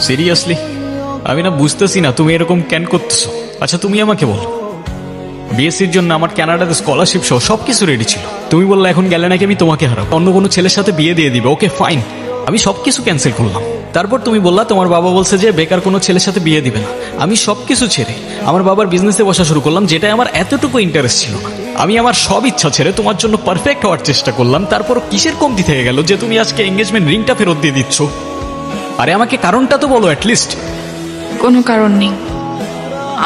Seriously আমি না বুঝতেছি না তুমি এরকম কেন করতেছো। আচ্ছা তুমি আমাকে বলো, বিএসসির জন্য আমার কানাডাতে স্কলারশিপ সহ সবকিছু রেডি ছিল। তুমি বললে এখন গেলে নাকি আমি তোমাকে হারাবো, অন্য কোনো ছেলের সাথে বিয়ে দিয়ে দিবে। ওকে ফাইন, আমি সবকিছু ক্যান্সেল করলাম। তারপর তুমি বললা তোমার বাবা বলছে যে বেকার কোনো ছেলের সাথে বিয়ে দিবে না। আমি সবকিছু ছেড়ে আমার বাবার বিজনেসে বসা শুরু করলাম, যেটা আমার এতটুকু ইন্টারেস্ট ছিল না। আমি আমার সব ইচ্ছা ছেড়ে তোমার জন্য পারফেক্ট হওয়ার চেষ্টা করলাম। তারপর কিসের কমতি থেকে গেল যে তুমি আজকে এঙ্গেজমেন্ট রিংটা ফেরত দিয়ে দিচ্ছ? আরে আমাকে কারণটা তো বলো অ্যাটলিস্ট। কোনো কারণ নেই,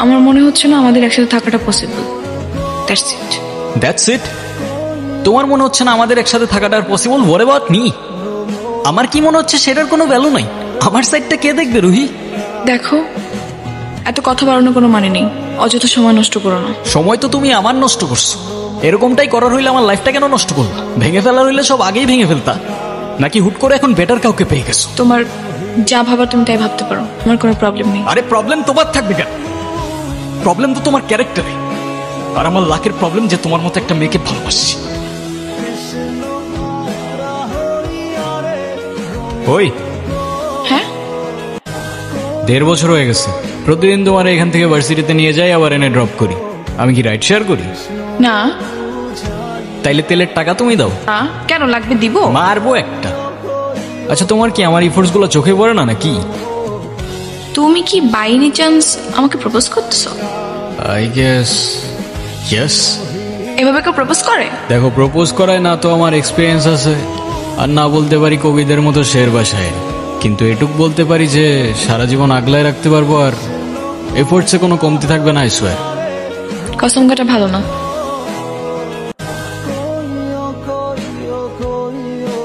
আমার মনে হচ্ছে না আমাদের একসাথে থাকাটা possible. That's it. That's it? তোমার মনে হচ্ছে না আমাদের একসাথে থাকাটা আর পসিবল? What about me? আমার কি মনে হচ্ছে সেটার কোনো ভ্যালু নাই? আমার সাইডটা কে দেখবে রুহি? দেখো, এত কথা বাড়ানোর কোনো মানে নেই, অযথা সময় নষ্ট করো না। সময় তো তুমি আমার নষ্ট করছো। এরকমটাই করার হইলে আমার লাইফটা কেন নষ্ট করলা? ভেঙে ফেলার হইলে সব আগেই ভেঙে ফেলতা, নাকি হুট করে এখন বেটার কাউকে পেয়ে গেছো? তোমার যা ভাবার তুমি তাই ভাবতে পারো, আমার কোনো প্রবলেম নেই। আরে প্রবলেম তোমার থাকবে কেন? প্রবলেম তো তোমার ক্যারেক্টারে। আর আমার লাকের প্রবলেম যে তোমার মতো একটা মেয়েকে ভালোবাসি। ওই হ্যাঁ, 1.5 বছর হয়ে গেছে প্রতিদিন তোমার এখান থেকে ভার্সিটিতে নিয়ে যাই, আবার এনে ড্রপ করি। আমি কি রাইড শেয়ার করি? না। তাইলে তেলের টাকা তুমি দাও। না কেন লাগবে, দিব। মারবো একটা। আচ্ছা তোমার কি আমার ইফোর্টস গুলো চোখে পড়ে না নাকি? তুমি কি বাই এনি চান্স আমাকে প্রপোজ করতেছো? I guess yes. এভাবে কেউ প্রপোজ করে? দেখো, প্রপোজ করায় না তো আমার এক্সপিরিয়েন্স আছে, আর না বলতে পারি কবিদের মতো শের বাসায়, কিন্তু এটুক বলতে পারি যে সারা জীবন আগলায় রাখতে পারবো, আর এফোর্টসে কোনো কমতি থাকবে না, আই সোয়ার। কসম কাটা ভালো না।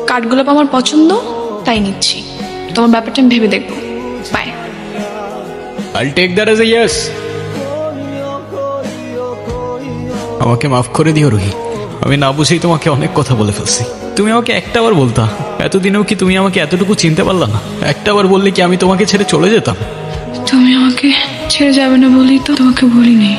কাঠগোলাপ আমার পছন্দ, তাই নিচ্ছি। তোমার ব্যাপারটা আমি ভেবে দেখবো। By. I'll take that as a yes. আমাকে মাফ করে দিও রুহি, আমি না বুঝেই তোমাকে অনেক কথা বলে ফেলছি। তুমি আমাকে একটাবার বলতা, এতদিনেও কি তুমি আমাকে এতটুকু চিনতে পারলা না? একটাবার বললে কি আমি তোমাকে ছেড়ে চলে যেতাম? তুমি আমাকে ছেড়ে যাবে না বলি তো তোমাকে বলিনি।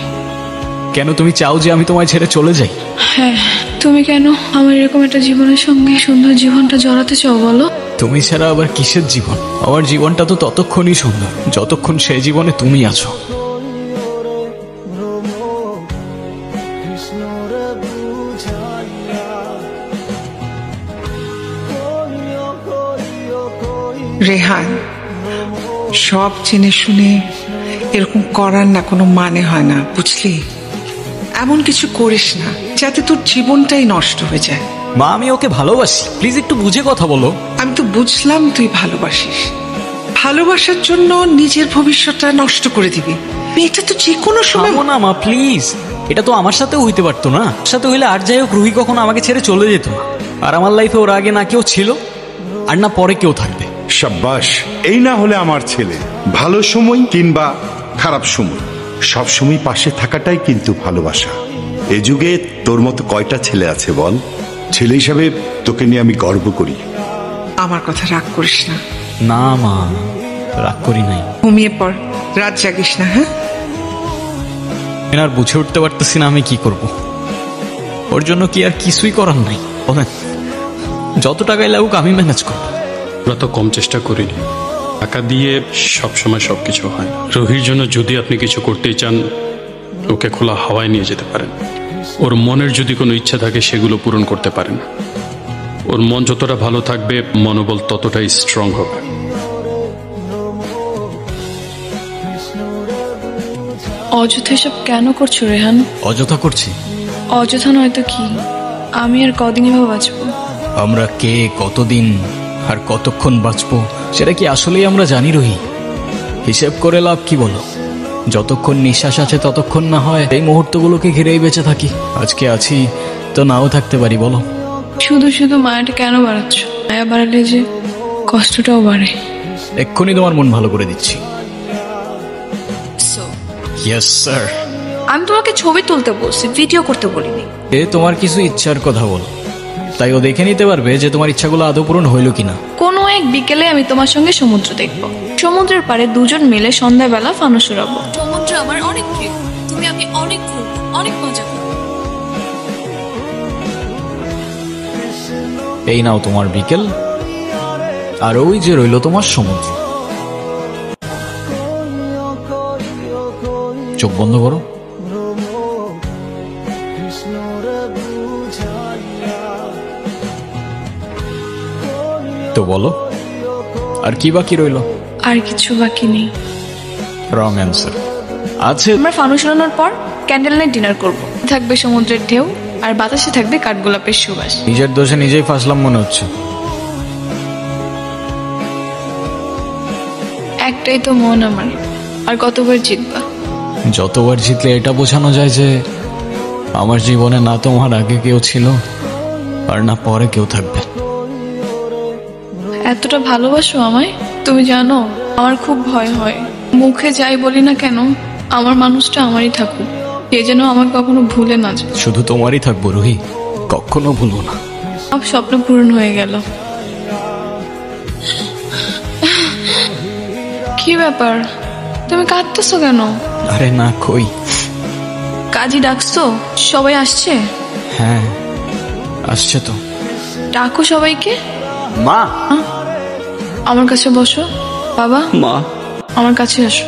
কেন তুমি চাও যে আমি তোমায় ছেড়ে চলে যাই? হ্যাঁ, তুমি কেন আমার এরকম একটা জীবনের সঙ্গে সুন্দর জীবনটা জড়াতে চাও বলো? তুমি ছাড়া আবার কিসের জীবন? আমার জীবনটা তো ততক্ষণই সুন্দর যতক্ষণ সেই জীবনে তুমি আছো। রেহান, সব জেনে শুনে এরকম করার না কোনো মানে হয় না, বুঝলি? এমন কিছু করিস না যাতে তোর জীবনটাই নষ্ট হয়ে যায়। মা, আমি ওকে ভালোবাসি, প্লিজ একটু বুঝে কথা বলো। আমি তো বুঝলাম তুই ভালোবাসিস, ভালোবাসার জন্য নিজের ভবিষ্যৎটা নষ্ট করে দিবি। মেয়েটা তো যে কোনো সময়। না মা প্লিজ, এটা তো আমার সাথেও হইতে পারতো না? সাথে হইলে আর যাই হোক রুহি কখনো আমাকে ছেড়ে চলে যেত না। আর আমার লাইফে ওর আগে না কেউ ছিল, আর না পরে কেউ থাকবে। সাব্বাস, এই না হলে আমার ছেলে। ভালো সময় কিংবা খারাপ সময় সব সময় পাশে থাকাটাই কিন্তু ভালোবাসা। এ যুগে তোর মতো কয়টা ছেলে আছে বল? ছেলে হিসাবে তোকে নিয়ে আমি গর্ব করি। আমার কথা রাগ করিস না। না মা, রাগ করি নাই। ঘুমিয়ে পড়, রাত জাগিস না। হ্যাঁ, আমি আর বুঝে উঠতে পারতেছি না আমি কি করব। ওর জন্য কি আর কিছুই করার নাই? বলেন, যত টাকাই লাগুক আমি ম্যানেজ করবো। আমরা তো কম চেষ্টা করিনি, টাকা দিয়ে সবসময় সবকিছু হয়। রুহির জন্য যদি আপনি কিছু করতেই চান, ওকে খোলা হাওয়ায় নিয়ে যেতে পারেন। ওর মনের যদি কোনো ইচ্ছা থাকে সেগুলো পূরণ করতে পারেন। ওর মন যতটা ভালো থাকবে, মনোবল ততটাই স্ট্রং হবে। অযথা এসব কেন করছো রেহান? অযথা করছি? অযথা নয়তো কি? আমি আর কদিন এভাবে বাঁচবো? আমরা কে, কতদিন আর কতক্ষণ বাঁচবো সেটা কি আসলেই আমরা জানি রুহি? হিসেব করে লাভ কি বলো? যতক্ষণ নিঃশ্বাস আছে ততক্ষণ না হয় এই মুহূর্তগুলোকে ঘিরেই বেঁচে থাকি। আজকে আছি তো নাও থাকতে পারি, বলো? শুধু শুধু মায়াটা কেন বাড়াচ্ছ? মায়া বাড়ালে যে কষ্টটাও বাড়ে। এক্ষুনি তোমার মন ভালো করে দিচ্ছি। Yes sir. আমি তোমাকে ছবি তুলতে বলছি, ভিডিও করতে বলিনি। তোমার কিছু ইচ্ছার কথা বলো, তাই ও দেখে নিতে পারবে যে তোমার ইচ্ছাগুলো আদৌ পূরণ হইল কিনা। কোনো এক বিকেলে আমি তোমার সঙ্গে সমুদ্র দেখবো। সমুদ্রের পাড়ে দুজন মিলে সন্ধ্যাবেলা ফানুস উড়াবো। সমুদ্র আমার অনেক প্রিয়, তুমি আমি অনেক ঘুরবো, অনেক মজা করবো। এই নাও তোমার বিকেল, আর ওই যে রইল তোমার সমুদ্র। চোখ বন্ধ করো। তো বলো, আর কি বাকি রইলো? আর কিছু বাকি নেই। Wrong answer. আছে। আমরা ফানুস উড়ানোর পর ক্যান্ডেল নাইট ডিনার করব। থাকবে সমুদ্রের ঢেউ আর বাতাসে থাকবে কাঠগোলাপের সুবাস। নিজের দোষে নিজেই ফাঁসলাম মনে হচ্ছে। একটাই তো মন আমার, আর কতবার জিতবা? যতবার জিতলে এটা বোঝানো যায় যে আমার জীবনে না তোমার আগে কেউ ছিল আর না পরে কেউ থাকবে। এতটা ভালোবাসো আমায়? তুমি জানো আমার খুব ভয় হয়, মুখে যাই বলি না কেন আমার মানুষটা আমারই থাকুক, কে যেন আমাকে কখনো ভুলে না যায়। শুধু তোমারই থাকবো রুহি, কখনো ভুলবো না। সব স্বপ্ন পূরণ হয়ে গেল। কি ব্যাপার, তুমি কাঁদতেছো কেন? আরে না, কই। কাজী ডাকছো? সবাই আসছে? হ্যাঁ আসছে তো। ডাকো সবাইকে। মা, আমার কাছে বসো। বাবা, মা আমার কাছে আসো।